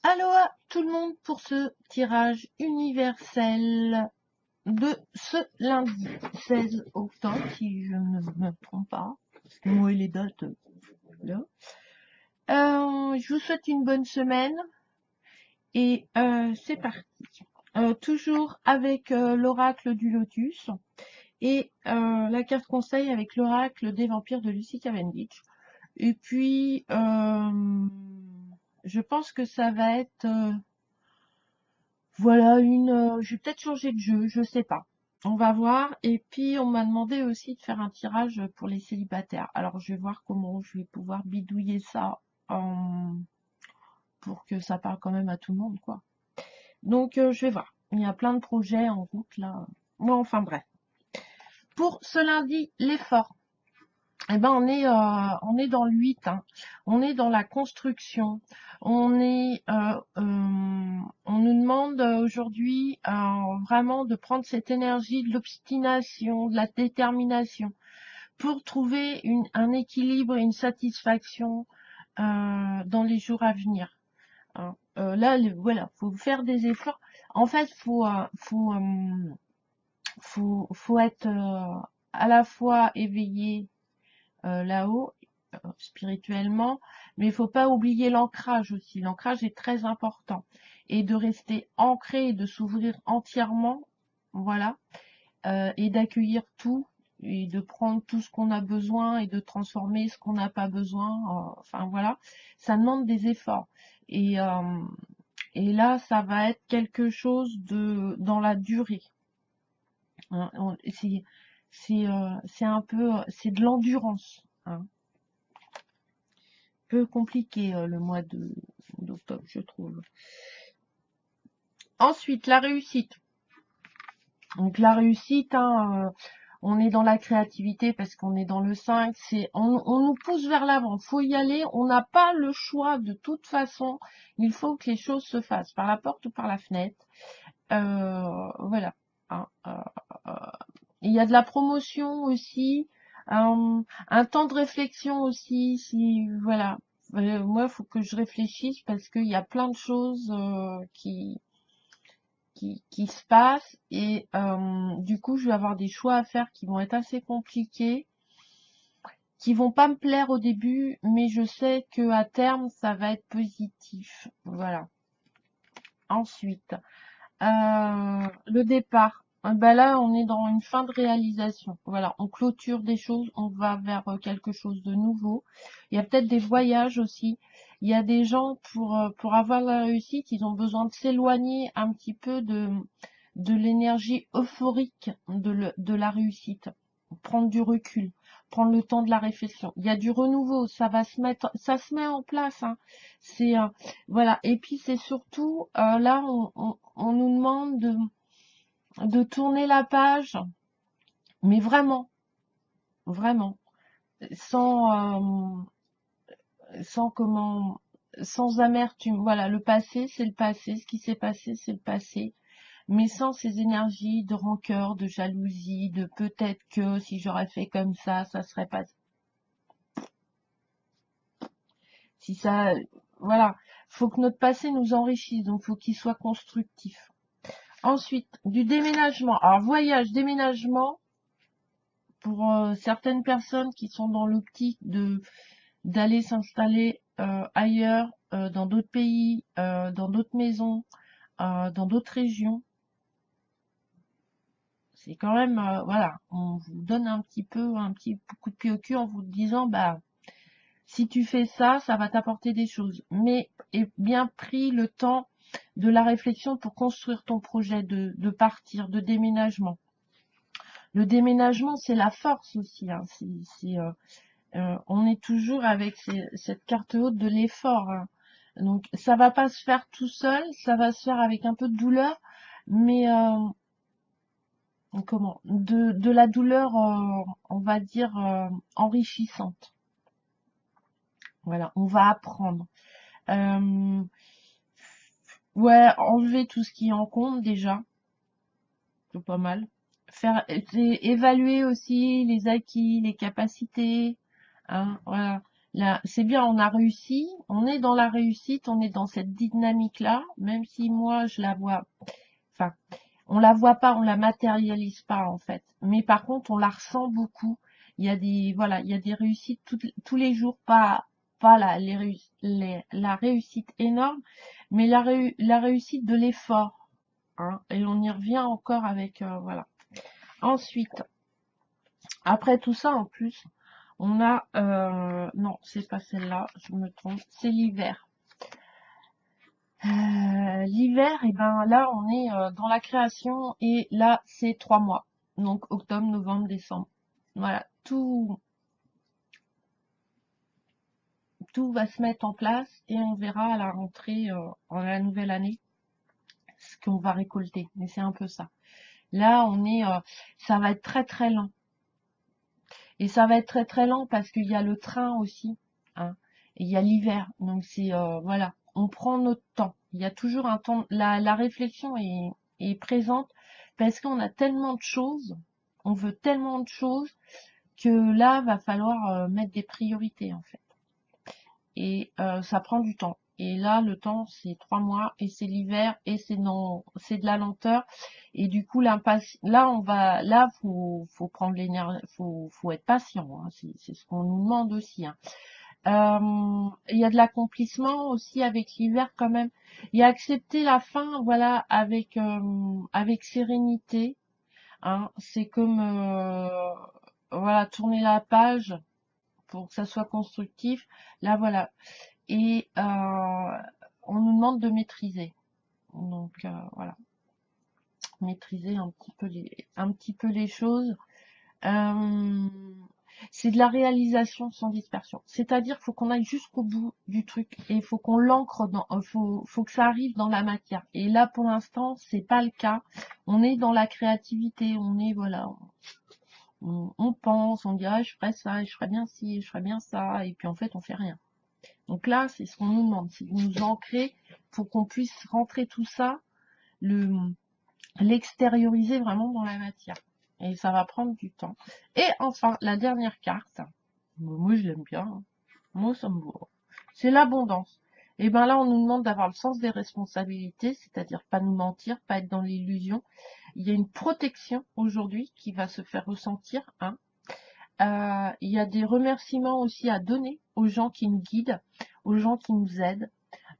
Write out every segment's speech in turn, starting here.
Aloha tout le monde pour ce tirage universel de ce lundi 16 octobre, si je ne me trompe pas. Moi et les dates, là. Je vous souhaite une bonne semaine et c'est parti. Toujours avec l'oracle du Lotus et la carte conseil avec l'oracle des vampires de Lucy Cavendish. Et puis, je pense que ça va être... voilà, je vais peut-être changer de jeu, je sais pas. On va voir. Et puis, on m'a demandé aussi de faire un tirage pour les célibataires. Alors, je vais voir comment je vais pouvoir bidouiller ça pour que ça parle quand même à tout le monde, quoi. Donc, je vais voir. Il y a plein de projets en route, là. Bon, enfin, bref. Pour ce lundi, l'effort. Eh ben, on est dans le 8, hein. On est dans la construction. On nous demande aujourd'hui vraiment de prendre cette énergie de l'obstination, de la détermination pour trouver un équilibre et une satisfaction dans les jours à venir, hein. Là, voilà, faut faire des efforts. En fait, faut être à la fois éveillé là-haut, spirituellement, mais il faut pas oublier l'ancrage aussi. L'ancrage est très important. Et de rester ancré et de s'ouvrir entièrement, voilà, et d'accueillir tout, et de prendre tout ce qu'on a besoin et de transformer ce qu'on n'a pas besoin. Enfin voilà, ça demande des efforts. Et là, ça va être quelque chose de dans la durée, hein. C'est un peu, c'est de l'endurance, hein. Peu compliqué le mois d'octobre, je trouve. Ensuite, la réussite. Donc la réussite, hein, on est dans la créativité parce qu'on est dans le 5. On nous pousse vers l'avant. Faut y aller. On n'a pas le choix de toute façon. Il faut que les choses se fassent par la porte ou par la fenêtre. Voilà, hein, il y a de la promotion aussi, un temps de réflexion aussi. Si voilà, moi, il faut que je réfléchisse parce qu'il y a plein de choses qui se passent et du coup, je vais avoir des choix à faire qui vont être assez compliqués, qui vont pas me plaire au début, mais je sais que à terme, ça va être positif. Voilà. Ensuite, le départ. Ben là, on est dans une fin de réalisation. Voilà, on clôture des choses, on va vers quelque chose de nouveau. Il y a peut-être des voyages aussi. Il y a des gens pour avoir la réussite, ils ont besoin de s'éloigner un petit peu de l'énergie euphorique de la réussite. Prendre du recul, prendre le temps de la réflexion. Il y a du renouveau, ça se met en place, hein. C'est voilà. Et puis c'est surtout là, on nous demande de tourner la page, mais vraiment, vraiment, sans sans comment, sans amertume. Voilà, le passé, c'est le passé. Ce qui s'est passé, c'est le passé. Mais sans ces énergies de rancœur, de jalousie, de peut-être que si j'aurais fait comme ça serait pas. Si ça, voilà, faut que notre passé nous enrichisse, donc faut qu'il soit constructif. Ensuite, du déménagement. Alors, voyage, déménagement, pour certaines personnes qui sont dans l'optique d'aller s'installer ailleurs, dans d'autres pays, dans d'autres maisons, dans d'autres régions. C'est quand même, voilà, on vous donne un petit coup de pied au cul en vous disant, bah, si tu fais ça, ça va t'apporter des choses. Mais aie bien pris le temps de la réflexion pour construire ton projet de partir, de déménagement. Le déménagement, c'est la force aussi, hein. On est toujours avec cette carte haute de l'effort, hein. Donc, ça va pas se faire tout seul, ça va se faire avec un peu de douleur, mais comment de la douleur, on va dire, enrichissante. Voilà, on va apprendre. Ouais, enlever tout ce qui en compte déjà, c'est pas mal. Évaluer aussi les acquis, les capacités, hein, voilà. Là, c'est bien, on a réussi, on est dans la réussite, on est dans cette dynamique-là, même si moi je la vois, enfin, on la voit pas, on la matérialise pas en fait. Mais par contre, on la ressent beaucoup. Il y a des, voilà, il y a des réussites tous les jours, pas la réussite énorme, mais la réussite de l'effort, hein. Et on y revient encore avec, voilà. Ensuite, après tout ça, en plus, on a, non, c'est pas celle-là, je me trompe, c'est l'hiver. L'hiver, et ben là, on est dans la création et là, c'est 3 mois. Donc octobre, novembre, décembre. Voilà, tout va se mettre en place et on verra à la rentrée, en la nouvelle année, ce qu'on va récolter. Mais c'est un peu ça. Là, ça va être très très lent. Et ça va être très très lent parce qu'il y a le train aussi, hein, et il y a l'hiver. Donc c'est voilà, on prend notre temps. Il y a toujours un temps. La réflexion est présente parce qu'on a tellement de choses, on veut tellement de choses que là va falloir mettre des priorités en fait. Et ça prend du temps. Et là, le temps, c'est 3 mois, et c'est l'hiver, et c'est non, c'est de la lenteur. Et du coup, là, faut prendre l'énergie, faut être patient, hein. C'est ce qu'on nous demande aussi, hein. Il y a de l'accomplissement aussi avec l'hiver quand même. Il y a accepter la fin, voilà, avec sérénité, hein. C'est comme, voilà, tourner la page pour que ça soit constructif. Là, voilà. Et on nous demande de maîtriser. Donc voilà, maîtriser un petit peu les choses. Euh, c'est de la réalisation sans dispersion. C'est-à-dire qu'il faut qu'on aille jusqu'au bout du truc et il faut qu'on l'ancre faut que ça arrive dans la matière. Et là, pour l'instant, c'est pas le cas. On est dans la créativité, on est, voilà, on pense, on dit, ah, je ferais ça, je ferais bien ci, je ferais bien ça, et puis en fait, on fait rien. Donc là, c'est ce qu'on nous demande, c'est de nous ancrer pour qu'on puisse rentrer tout ça, l'extérioriser vraiment dans la matière. Et ça va prendre du temps. Et enfin, la dernière carte, moi je l'aime bien, hein. Moi ça me va. C'est l'abondance. Et bien là, on nous demande d'avoir le sens des responsabilités, c'est-à-dire pas nous mentir, pas être dans l'illusion. Il y a une protection aujourd'hui qui va se faire ressentir, hein. Il y a des remerciements aussi à donner aux gens qui nous guident, aux gens qui nous aident,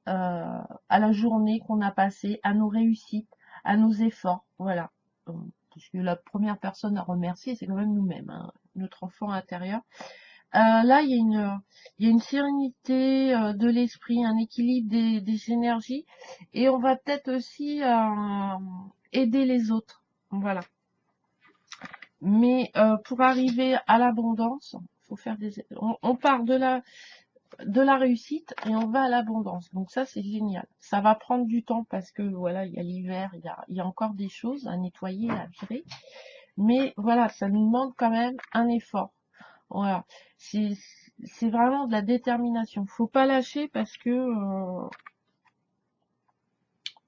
à la journée qu'on a passée, à nos réussites, à nos efforts. Voilà. Parce que la première personne à remercier, c'est quand même nous-mêmes, hein, notre enfant intérieur. Là, il y a une sérénité de l'esprit, un équilibre des énergies, et on va peut-être aussi aider les autres. Voilà. Mais pour arriver à l'abondance, faut faire on part de la réussite et on va à l'abondance. Donc ça, c'est génial. Ça va prendre du temps parce que voilà, il y a l'hiver, il y a encore des choses à nettoyer, à virer. Mais voilà, ça nous demande quand même un effort. Voilà. C'est c'est vraiment de la détermination. Faut pas lâcher parce que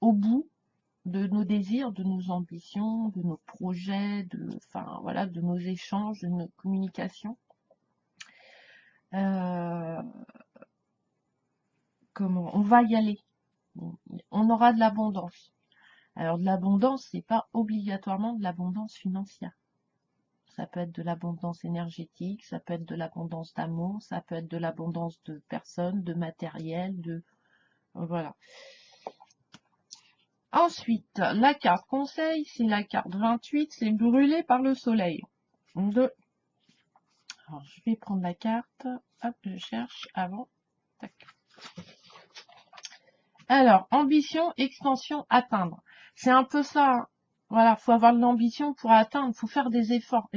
au bout de nos désirs, de nos ambitions, de nos projets, enfin voilà, de nos échanges, de nos communications, euh, comment on va y aller. On aura de l'abondance. Alors de l'abondance, c'est pas obligatoirement de l'abondance financière. Ça peut être de l'abondance énergétique, ça peut être de l'abondance d'amour, ça peut être de l'abondance de personnes, de matériel, voilà. Ensuite, la carte conseil, c'est la carte 28, c'est brûlé par le soleil. Alors, je vais prendre la carte. Hop, je cherche avant. Tac. Alors, ambition, extension, atteindre. C'est un peu ça, hein. Voilà, faut avoir de l'ambition pour atteindre, faut faire des efforts.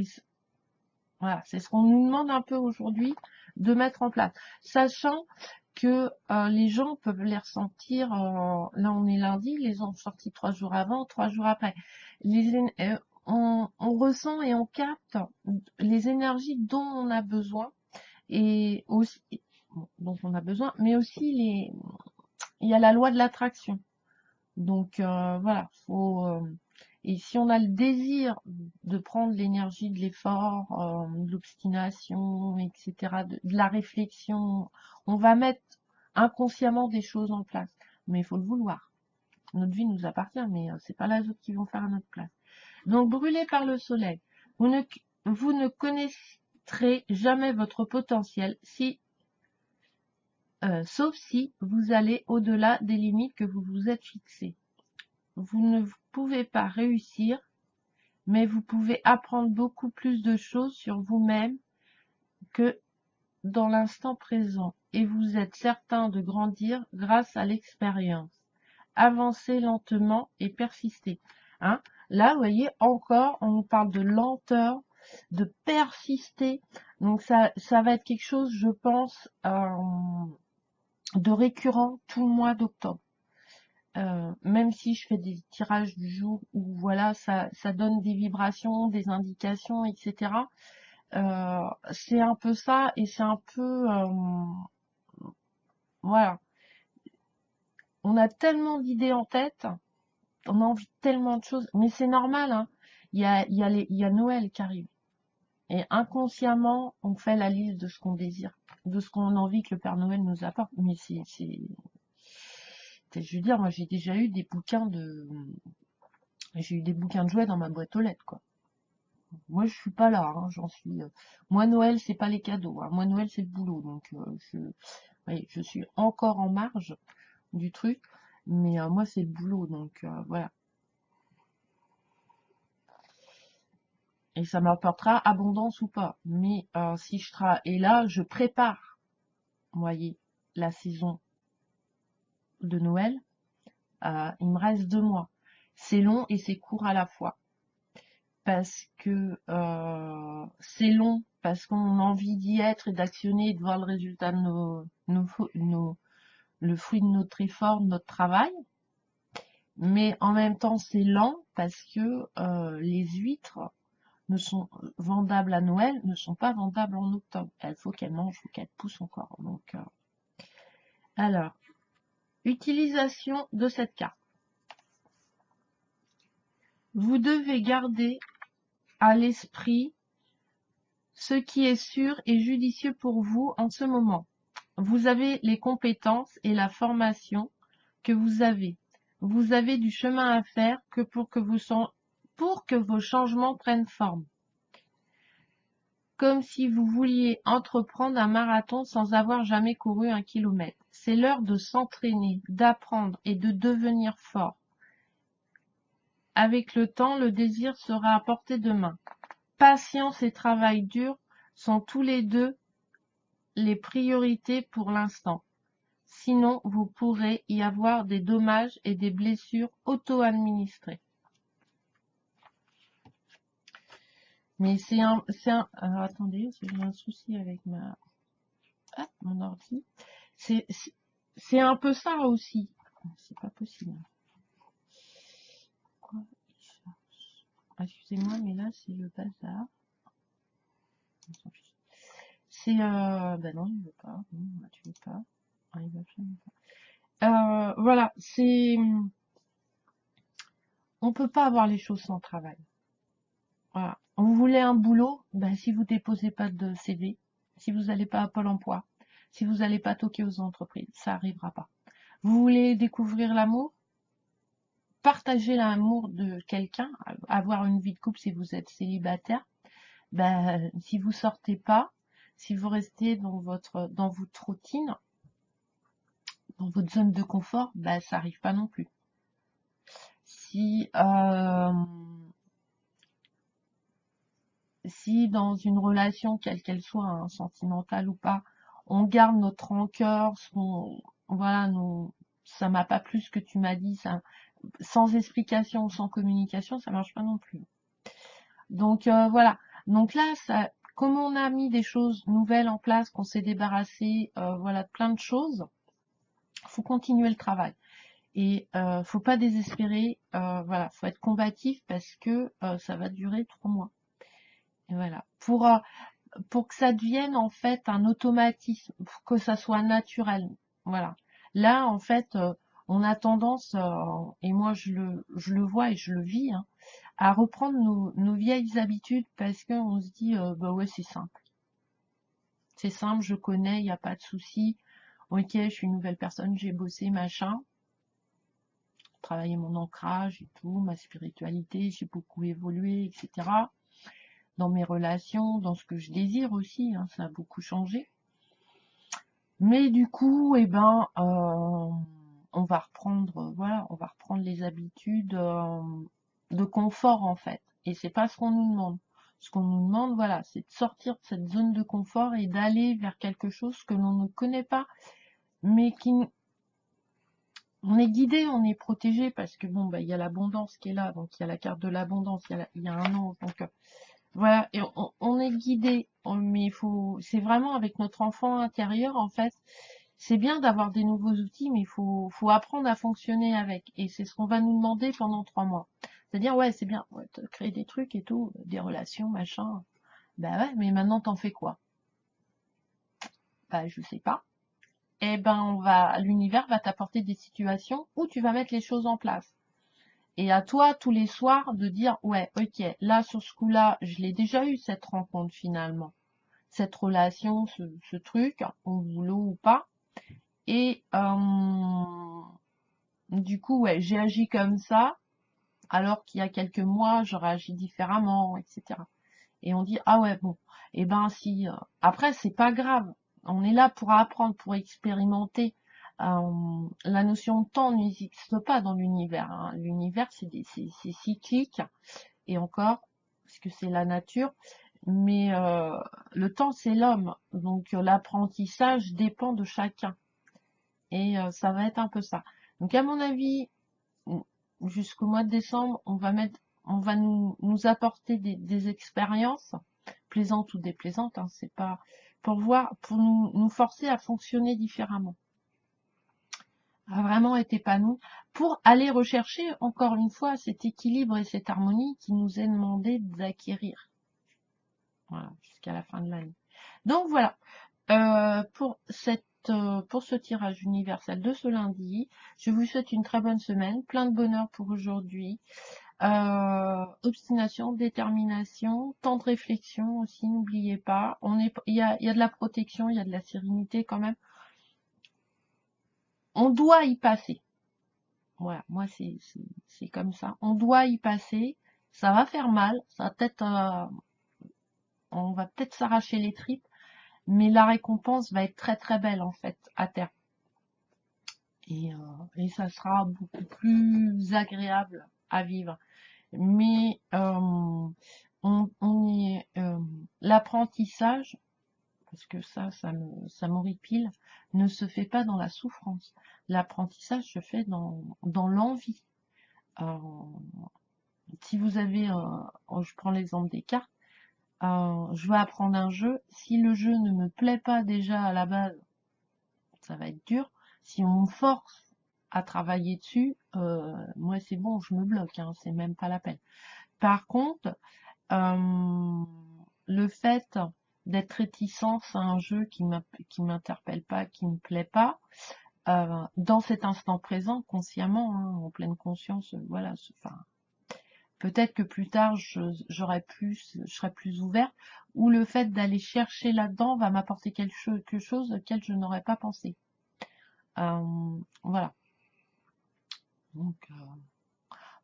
Voilà, c'est ce qu'on nous demande un peu aujourd'hui de mettre en place. Sachant que les gens peuvent les ressentir, là on est lundi, les ont sortis 3 jours avant, 3 jours après. On ressent et on capte les énergies dont on a besoin, et aussi, dont on a besoin, mais aussi il y a la loi de l'attraction. Donc voilà, Et si on a le désir de prendre l'énergie de l'effort, de l'obstination, etc., de la réflexion, on va mettre inconsciemment des choses en place. Mais il faut le vouloir. Notre vie nous appartient, mais c'est pas les autres qui vont faire à notre place. Donc, brûlé par le soleil, vous ne connaîtrez jamais votre potentiel sauf si vous allez au-delà des limites que vous vous êtes fixées. Vous ne pouvez pas réussir, mais vous pouvez apprendre beaucoup plus de choses sur vous-même que dans l'instant présent. Et vous êtes certain de grandir grâce à l'expérience. Avancez lentement et persistez. Hein? Là, vous voyez, encore, on nous parle de lenteur, de persister. Donc, ça va être quelque chose, je pense, de récurrent tout le mois d'octobre. Même si je fais des tirages du jour où voilà, ça donne des vibrations, des indications, etc. C'est un peu ça et c'est un peu voilà. On a tellement d'idées en tête, on a envie de tellement de choses, mais c'est normal, hein. Il y a Noël qui arrive. Et inconsciemment, on fait la liste de ce qu'on désire, de ce qu'on a envie que le Père Noël nous apporte. Mais je veux dire, moi j'ai déjà eu des bouquins de jouets dans ma boîte aux lettres, quoi. Moi, je suis pas là, hein, j'en suis. Moi, Noël, c'est pas les cadeaux, hein. Moi, Noël, c'est le boulot. Donc, oui, je suis encore en marge du truc, mais moi, c'est le boulot. Donc, voilà. Et ça m'apportera abondance ou pas. Mais si je travaille, et là, je prépare, vous voyez, la saison de Noël. Il me reste 2 mois. C'est long et c'est court à la fois. Parce que c'est long, parce qu'on a envie d'y être et d'actionner et de voir le résultat de le fruit de notre effort, de notre travail. Mais en même temps, c'est lent parce que les huîtres ne sont vendables à Noël, ne sont pas vendables en octobre. Il faut qu'elles mangent, il faut qu'elles poussent encore. Donc, alors, utilisation de cette carte. Vous devez garder à l'esprit ce qui est sûr et judicieux pour vous en ce moment. Vous avez les compétences et la formation que vous avez. Vous avez du chemin à faire pour que vos changements prennent forme. Comme si vous vouliez entreprendre un marathon sans avoir jamais couru 1 kilomètre. C'est l'heure de s'entraîner, d'apprendre et de devenir fort. Avec le temps, le désir sera à portée de main. Patience et travail dur sont tous les deux les priorités pour l'instant. Sinon, vous pourrez y avoir des dommages et des blessures auto-administrées. Mais alors attendez, j'ai un souci avec mon ordi. C'est un peu ça aussi. C'est pas possible. Quoi? Excusez-moi, mais là, c'est le bazar. C'est, ben non, il veut pas. Non, tu veux pas. Ah, il veut absolument pas. Voilà, on peut pas avoir les choses sans travail. Voilà. Vous voulez un boulot, ben si vous déposez pas de CV, si vous n'allez pas à Pôle emploi, si vous n'allez pas toquer aux entreprises, ça arrivera pas. Vous voulez découvrir l'amour, partager l'amour de quelqu'un, avoir une vie de couple si vous êtes célibataire, ben si vous sortez pas, si vous restez dans votre routine, dans votre zone de confort, ben ça arrive pas non plus. Si dans une relation, quelle qu'elle soit, hein, sentimentale ou pas, on garde notre rancœur, voilà, ça m'a pas plu ce que tu m'as dit, ça, sans explication ou sans communication, ça marche pas non plus. Donc voilà. Donc là, comme on a mis des choses nouvelles en place, qu'on s'est débarrassé, voilà, de plein de choses, faut continuer le travail. Et faut pas désespérer, voilà, faut être combatif parce que ça va durer 3 mois. Et voilà. Pour que ça devienne en fait un automatisme, pour que ça soit naturel. Voilà. Là, en fait, on a tendance, et moi je le vois et je le vis, hein, à reprendre nos vieilles habitudes parce qu'on se dit, bah ouais, c'est simple. C'est simple, je connais, il n'y a pas de souci. Ok, je suis une nouvelle personne, j'ai bossé, machin. Travaillé mon ancrage et tout, ma spiritualité, j'ai beaucoup évolué, etc. Dans mes relations, dans ce que je désire aussi, hein, ça a beaucoup changé. Mais du coup, eh ben, on va reprendre, voilà, on va reprendre les habitudes de confort en fait. Et c'est pas ce qu'on nous demande. Ce qu'on nous demande, voilà, c'est de sortir de cette zone de confort et d'aller vers quelque chose que l'on ne connaît pas, mais qui, on est guidé, on est protégé parce que bon, bah, il y a l'abondance qui est là, donc il y a la carte de l'abondance, il y a un ange, donc voilà, et on est guidé, mais il faut, c'est vraiment avec notre enfant intérieur en fait. C'est bien d'avoir des nouveaux outils, mais faut apprendre à fonctionner avec. Et c'est ce qu'on va nous demander pendant 3 mois. C'est-à-dire, ouais, c'est bien, ouais, de créer des trucs et tout, des relations, machin. Bah ouais, mais maintenant t'en fais quoi? Bah je sais pas. Eh ben l'univers va t'apporter des situations où tu vas mettre les choses en place. Et à toi, tous les soirs, de dire, ouais, ok, là, sur ce coup-là, je l'ai déjà eu, cette rencontre, finalement. Cette relation, ce truc, au boulot ou pas. Et du coup, ouais, j'ai agi comme ça, alors qu'il y a quelques mois, j'aurais agi différemment, etc. Et on dit, ah ouais, bon, et ben si. Après, c'est pas grave. On est là pour apprendre, pour expérimenter. La notion de temps n'existe pas dans l'univers, hein. L'univers, c'est cyclique. Et encore, parce que c'est la nature. Mais le temps, c'est l'homme. Donc l'apprentissage dépend de chacun. Et ça va être un peu ça. Donc à mon avis, jusqu'au mois de décembre, on va nous apporter des expériences, plaisantes ou déplaisantes, hein, c'est pas pour voir, pour nous forcer à fonctionner différemment, à vraiment être épanouis, pour aller rechercher encore une fois cet équilibre et cette harmonie qui nous est demandé d'acquérir. Voilà, jusqu'à la fin de l'année. Donc voilà, pour ce tirage universel de ce lundi, je vous souhaite une très bonne semaine, plein de bonheur pour aujourd'hui, obstination, détermination, temps de réflexion aussi, n'oubliez pas, il y a de la protection, il y a de la sérénité quand même, on doit y passer. Voilà, moi c'est comme ça, on doit y passer, ça va faire mal, ça va peut-être, on va peut-être s'arracher les tripes, mais la récompense va être très très belle en fait à terme. Et ça sera beaucoup plus agréable à vivre. Mais l'apprentissage, parce que ça m'horripile, ne se fait pas dans la souffrance. L'apprentissage se fait dans l'envie. Euh, si vous avez, je prends l'exemple des cartes, je vais apprendre un jeu. Si le jeu ne me plaît pas déjà à la base, ça va être dur. Si on me force à travailler dessus, moi c'est bon, je me bloque, hein, c'est même pas la peine. Par contre, le fait d'être réticent à un jeu qui m'interpelle pas, qui me plaît pas, dans cet instant présent, consciemment, hein, en pleine conscience, voilà, enfin, peut-être que plus tard je serai plus ouverte, ou le fait d'aller chercher là-dedans va m'apporter quelque chose auquel je n'aurais pas pensé. Voilà. Donc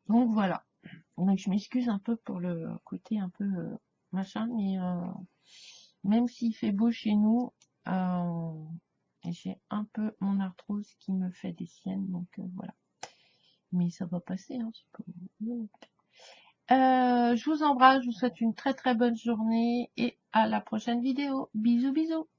voilà. Donc je m'excuse un peu pour le côté un peu machin, mais même s'il fait beau chez nous, j'ai un peu mon arthrose qui me fait des siennes, donc voilà. Mais ça va passer, hein, je vous embrasse, je vous souhaite une très très bonne journée et à la prochaine vidéo. Bisous bisous.